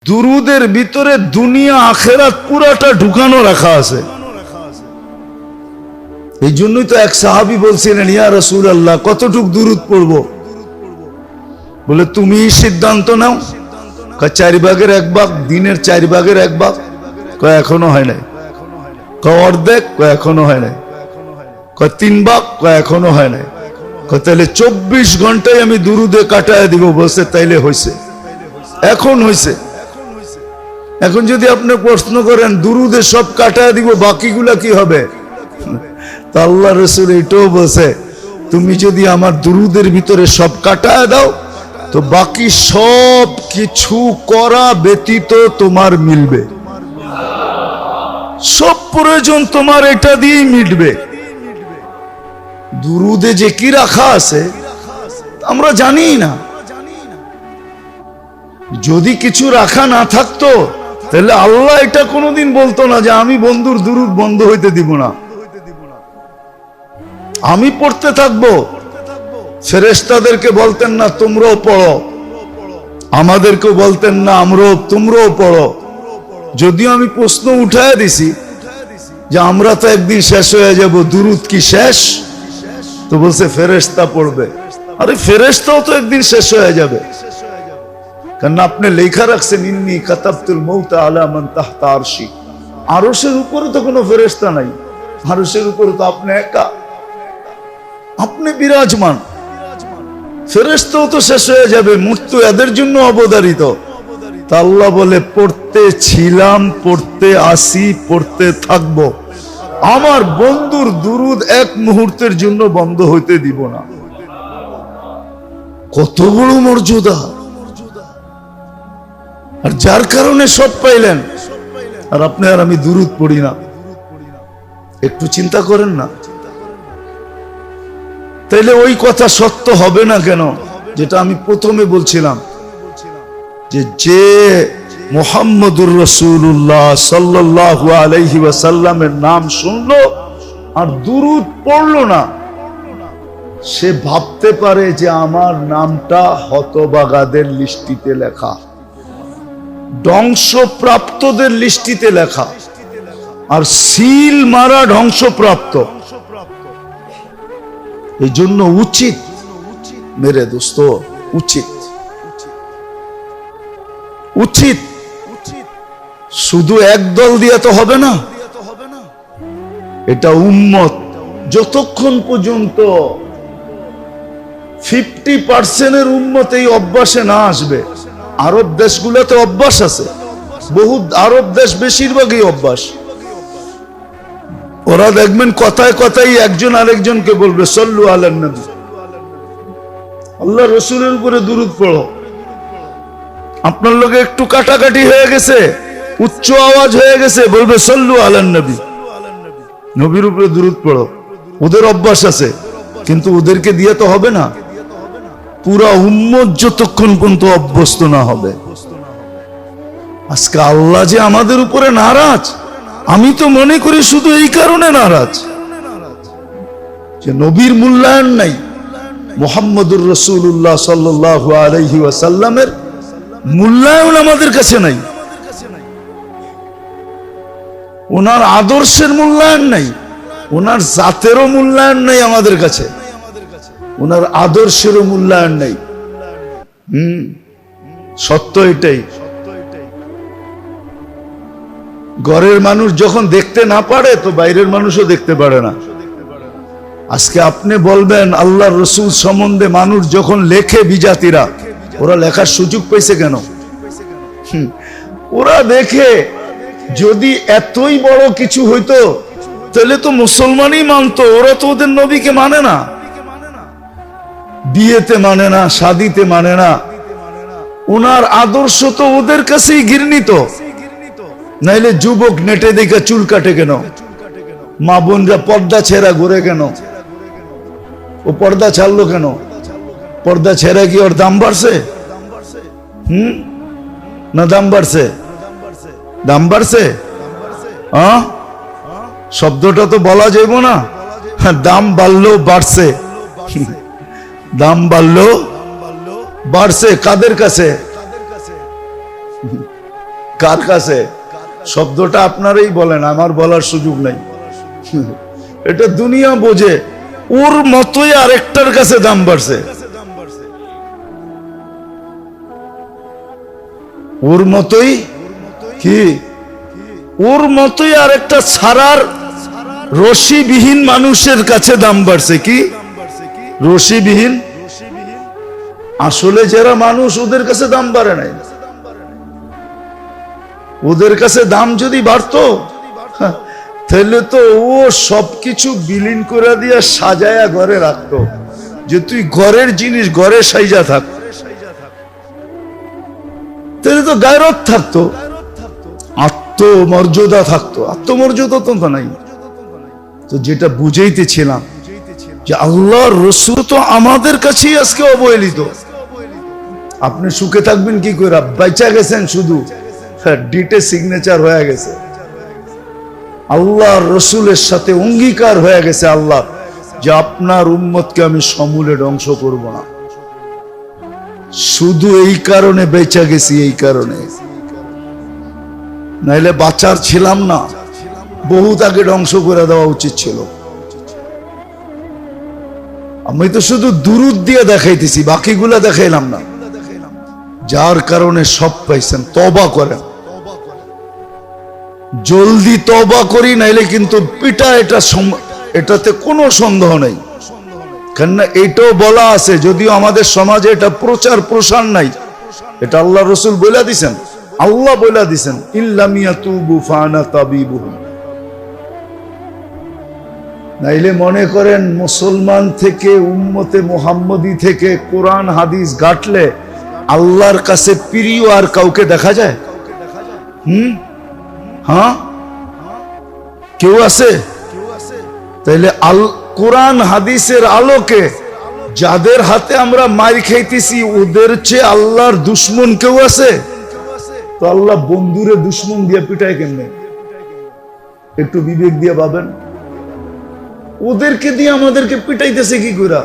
দুরুদের ভিতরে দুনিয়া আখেরাত পুরাটা ঢুকানো রাখা আছে। এই জন্যই তো এক সাহাবী বলছিলেন, ইয়া রাসূলুল্লাহ কতটুক দুরুদ পড়বো? বলে তুমি সিদ্ধান্ত নাও। 4 ভাগের 1 ভাগ, দিনের 4 ভাগের 1 ভাগ। এখনো হয় নাই। অর্ধেক, এখনো হয় নাই। 3 ভাগ, এখনো হয় নাই। তাহলে 24 ঘন্টায় আমি দুরুদে কাটায় দিব। বলছে তাইলে হয়েছে, এখন হয়েছে। এখন যদি আপনি প্রশ্ন করেন দুরুদে সব কাটায় দিব, বাকিগুলা কি হবে? তা আল্লাহ রাসূল এটাও বলছে, তুমি যদি আমার দুরুদের ভিতরে সব কাটায় দাও তো বাকি সব কিছু করা ব্যতীত তোমার মিলবে। সব প্রয়োজন তোমার এটা দিয়েই মিটবে। দুরুদে যে কি রাখা আছে আমরা জানি না। যদি কিছু রাখা না থাকতো তাহলে আল্লাহ এটা কোনোদিন বলতো না যে আমি বন্ধুর দুরুদ বন্ধ হইতে দিব না, আমি পড়তে থাকবো। ফেরেশতাদেরকে বলতেন না তোমরাও পড়ো, আমাদেরকেও বলতেন না তোমরাও পড়ো। যদিও আমি প্রশ্ন উঠায় দিছি যে আমরা তো একদিন শেষ হয়ে যাব, দুরুদ কি শেষ? তো বলছে ফেরেশতা পড়বে। আরে ফেরেশতাও তো একদিন শেষ হয়ে যাবে, কারণ আপনি লেখা রাখছেন ইন্নী কাতাবতুল মাউতা আলা মান তাহতা আরশি। আরশের উপরে তো কোনো ফেরেশতা নাই, আরশের উপরে তো আপনি একা, আপনি বিরাজমান। ফেরেশতাও তো শেষ হয়ে যাবে, মৃত্যু এদের জন্য অবধারিত। তা আল্লাহ বলে পড়তে ছিলাম, পড়তে আসি, পড়তে থাকবো। আমার বন্ধুর দুরুদ এক মুহূর্তের জন্য বন্ধ হইতে দিব না। কত বড় মর্যাদা! আর যার কারণে সব পাইলেন, আর আপনি আর আমি দুরুদ পড়ি না। একটু চিন্তা করেন না, তাইলে ওই কথা সত্য হবে না কেন যেটা আমি প্রথমে বলছিলাম, যে মুহাম্মদুর রাসূলুল্লাহ সাল্লাল্লাহু আলাইহি ওয়াসাল্লামের নাম শুনলো আর দুরুদ পড়লো না, সে ভাবতে পারে যে আমার নামটা হতভাগাদের লিস্টিতে লেখা, ধ্বংসপ্রাপ্তদের লিস্টিতে লেখা, আর সিল মারা ধ্বংসপ্রাপ্ত। এই জন্য উচিত মেরে দোস্ত, উচিত উচিত শুধু একদল দিয়ে তো হবে না। এটা উম্মত যতক্ষণ পর্যন্ত 50% উম্মত এই অভ্যাসে না আসবে। আরব দেশগুলোতে অভ্যাস আছে, বহু আরব দেশ বেশিরভাগই অভ্যাস। ওরা দেখবেন কথায় কথায় একজন আরেকজনকে বলবে সল্লু আলান নবী, আল্লাহ রসুলের উপরে দুরুদ পড়ো। আপনার লোকে একটু কাটাকাটি হয়ে গেছে, উচ্চ আওয়াজ হয়ে গেছে, বলবে সল্লু আলান নবী, নবীর উপরে দুরুদ পড়ো। ওদের অভ্যাস আছে, কিন্তু ওদেরকে দিয়ে তো হবে না। পুরা উম্মত যতক্ষণ পর্যন্ত অভ্যস্ত না হবে। আজকে আল্লাহ যে আমাদের উপরে নারাজ, আমি তো মনে করি শুধু এই কারণে নারাজ যে নবীর মূল্যায়ন নাই, মুহাম্মদুর রাসূলুল্লাহ সাল্লাল্লাহু আলাইহি ওয়াসাল্লামের মূল্যায়ন আমাদের কাছে নাই, ওনার আদর্শের মূল্যায়ন নাই, ওনার জাতেরও মূল্যায়ন নাই আমাদের কাছে, ওনার আদর্শেরও মূল্যায়ন নাই। সত্য এটাই। ঘরের মানুষ যখন দেখতে না পারে তো বাইরের মানুষও দেখতে পারে না। আজকে আপনি বলবেন আল্লাহর রসুল সম্বন্ধে মানুষ যখন লেখে, বিজাতিরা, ওরা লেখার সুযোগ পেয়েছে কেন? ওরা দেখে যদি এতই বড় কিছু হইতো তাহলে তো মুসলমানই মানতো। ওরা তো ওদের নবীকে মানে না, বিয়েতে মানে না, শাদিতে মানে না। ওনার আদর্শ তো ওদের কাছেই ঘৃণিত। নাইলে যুবক নেটে দেখে চুল কাটে কেন? মা বোনরা পর্দা ছেঁড়া ঘুরে কেন? ও পর্দা ছাড়লো কেন? পর্দা ছেঁড়া কি ওর দাম বাড়ছে? না দাম বাড়ছে? দাম বাড়ছে? শব্দটা তো বলা যাইব না। দাম বাড়লো বাড়ছে, দাম বাড়লো বাড়ছে। কাদের কাছে? কার কাছে? শব্দটা আপনারাই বলেন, আমার বলার সুযোগ নাই। এটা দুনিয়া বোঝে, ওর মতোই আরেকটার কাছে দাম বাড়ছে, ওর মতোই কি, ওর মতোই আরেকটা ছাড়ার রশিবিহীন মানুষের কাছে দাম বাড়ছে। কি রশিবিহীন? আসলে যারা মানুষ ওদের কাছে দাম বাড়ে নাই। ওদের কাছে দাম যদি বাড়তো তাহলে তো ও সবকিছু বিলীন করে দিয়া সাজায়া ঘরে রাখতো, যে তুই ঘরের জিনিস ঘরে সাইজা থাক, তাহলে তো গায়রত থাকতো, আত্মমর্যাদা থাকতো। আত্মমর্যাদা তো নাই। তো যেটা বুঝাইতেছিলাম যে আল্লাহর রাসূল তো আমাদের কাছেই আজকে অবহেলিত। আপনি সুখে থাকবেন কি করে? বাইচা গেছেন শুধু ডিটে সিগনেচার হয়ে গেছে, আল্লাহর রাসূলের সাথে অঙ্গীকার হয়ে গেছে আল্লাহ যে আপনার উম্মতকে আমি সমূলে ধ্বংস করব না। শুধু এই কারণে বেঁচে গেছি, এই কারণে, নাইলে বাঁচার ছিলাম না, বহুত আগে ধ্বংস করে দেওয়া উচিত ছিল। আমি তো শুধু দুরুদ দিয়ে দেখাইতেছি, বাকিগুলা দেখাইলাম না। যার কারণে সব পাইছেন, তওবা করেন, জলদি তওবা করি, নাইলে কিন্তু পিটা। এটাতে কোনো সন্দেহ নেই, কেননা এটাও বলা আছে, যদিও আমাদের সমাজে এটা প্রচার প্রসার নাই। এটা আল্লাহ রাসূল বলে দিছেন, আল্লাহ বলে দিছেন, ইল্লাম ইয়াতুবু ফানা তাবিবুহুম। নাইলে মনে করেন মুসলমান থেকে, উম্মতে মুহাম্মদী থেকে কোরআন হাদিস ঘাটলে আল্লাহর কাছে প্রিয় আর কাউকে দেখা যায়? হ্যাঁ, কেউ আছে? তাইলে কোরআন হাদিসের আলোকে যাদের হাতে আমরা মার খাইতেছি, ওদের চেয়ে আল্লাহর দুশ্মন কেউ আছে? তো আল্লাহ বন্ধুরে দুশ্মন দিয়ে পিটায় কেমনে? একটু বিবেক দিয়ে ভাবেন। ওদেরকে দিয়ে আমাদেরকে পিটাইতেছে কি করে?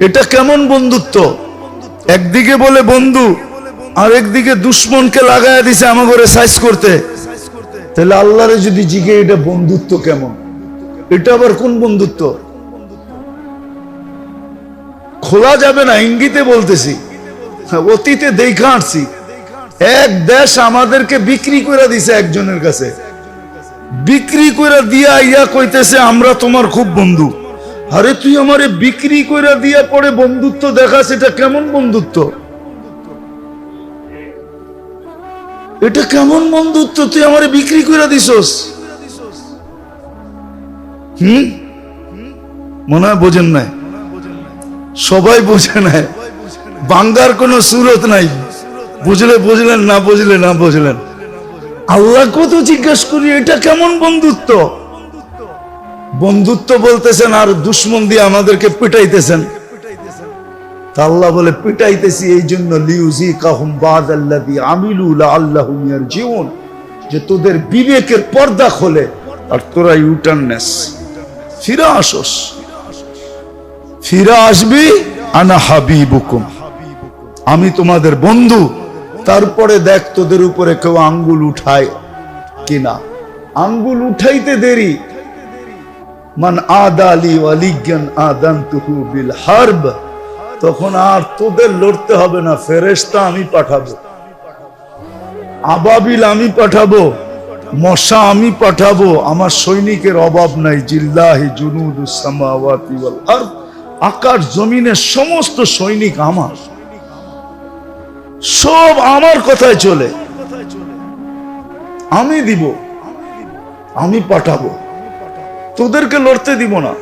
এটা কেমন বন্ধুত্ব? একদিকে বলে বন্ধু, আর একদিকে দুশ্মনকে লাগায় দিছে আমাকে সাইজ করতে। তাহলে আল্লাহরে যদি জিগে এটা বন্ধুত্ব কেমন? এটা আবার কোন বন্ধুত্ব? খোলা যাবে না, ইঙ্গিতে বলতেছি, অতীতে দেখা আসছি। এক দেশ আমাদেরকে বিক্রি করে দিছে একজনের কাছে, বিক্রি করে দিয়া ইয়া কইতেছে আমরা তোমার খুব বন্ধু। আরে তুই আমারে বিক্রি করে দিয়া পরে বন্ধুত্ব দেখাস, এটা কেমন বন্ধুত্ব? এটা কেমন বন্ধুত্ব? তুই আমারে বিক্রি করে দিছস। মনে হয় বোঝেন নাই, সবাই বোঝে নাই, বাঙ্গার কোন সুরত নাই। বুঝলে বুঝলেন, না বুঝলে না বুঝলেন। আল্লাহ কত জিজ্ঞাসা করি এটা কেমন বন্ধুত্ব? বন্ধুত্ব বলতেছেন আর দুশ্মন দিয়ে আমাদেরকে পিটাইতেছেন। আল্লাহ বলে পিটাইতেছি এই জন্য লিউযিকাহুম বাদাল্লাযী আমিলু লাআল্লাহুম ইয়ারজিউন, যে তোদের বিবেকের পর্দা খোলে আর তোরা ইউটার্ন নেস, ফিরে আসস, ফিরে আসবি। আনা হাবিবুকুম, আমি তোমাদের বন্ধু। তারপরে দেখ তোদের উপরে কেউ আঙ্গুল উঠায় কিনা। আঙ্গুল উঠাইতে দেরি। মান আদালি ওয়ালিয়ান আদানতুহু বিল হারব, তখন আর তোদের লড়তে হবে না, ফেরেশতা আমি পাঠাবো, আবাবিল আমি পাঠাবো, মশা আমি পাঠাবো। আমার সৈনিকের অভাব নাই। জিল্লাহি জুনুদুস সামাওয়াতি ওয়াল আরদ, আকাশ জমিনের সমস্ত সৈনিক আমার, সব আমার কথায় চলে। আমি দিব, আমি পাঠাবো, তোদেরকে লড়তে দিব না।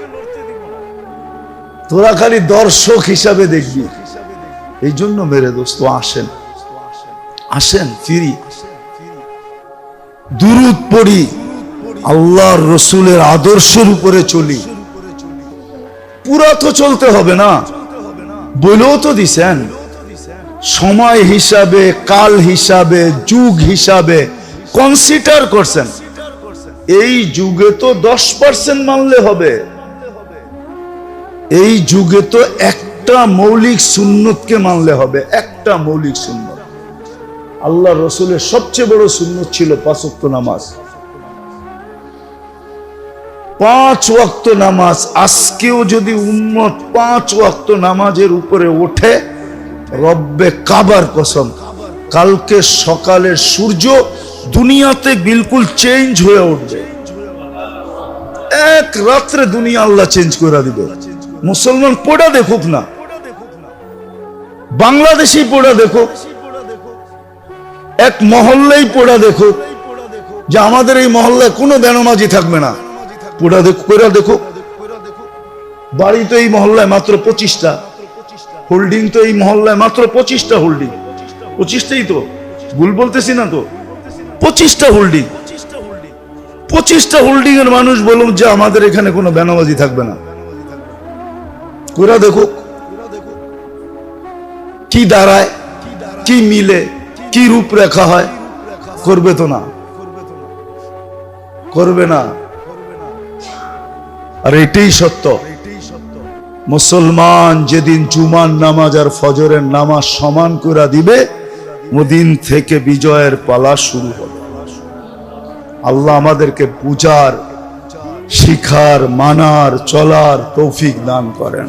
তোরা খালি দর্শক হিসাবে দেখবি। এই জন্য মেরে দোস্ত আসেন, আসেন ফিরি, দুরূদ পড়ি, আল্লাহর রাসূলের আদর্শের উপরে চলি। পুরা তো চলতে হবে না, বলেও তো দিছেন সময় হিসাবে, কাল হিসাবে, যুগ হিসাবে কনসিডার করছেন। এই যুগে তো 10% মানলে হবে। এই যুগে তো একটা মৌলিক সুন্নতকে মানলে হবে, একটা মৌলিক সুন্নত। আল্লাহ রসুলের সবচেয়ে বড় সুন্নত ছিল 5 ওয়াক্ত নামাজ। 5 ওয়াক্ত নামাজ। আজকেও যদি উম্মত 5 ওয়াক্ত নামাজের উপরে ওঠে, রব্বে কাবার কসম, কালকে সকালের সূর্য দুনিয়াতে বিলকুল চেঞ্জ হয়ে উঠবে। এক রাত্রে দুনিয়া আল্লাহ চেঞ্জ করে দিবে। মুসলমান পড়া দেখুক না, বাংলাদেশি পড়া দেখুক, এক মহল্লাই পড়া দেখুক যে আমাদের এই মহল্লায় কোনো বেনামাজি থাকবে না। পড়া দেখুক। বাড়ি তো এই মহল্লায় মাত্র 25টা, হোল্ডিং তো এই মহল্লায় মাত্র 25টা হোল্ডিং। 25টাই তো, ভুল বলতেছি না তো? 25টা হোল্ডিং। 25টা হোল্ডিং এর মানুষ বলুন যে আমাদের এখানে কোনো বেনামাজি থাকবে না। পুরা দেখুক কি দাঁড়ায়, কি মিলে, কি রূপরেখা হয়। করবে তো না, করবে না। আর এটাই সত্য, মুসলমান যেদিন জুমার নামাজ আর ফজরের নামাজ সমান করে দিবে, ওদিন থেকে বিজয়ের পালা শুরু হবে। আল্লাহ আমাদেরকে বুঝার, শিখার, মানার, চলার তৌফিক দান করেন।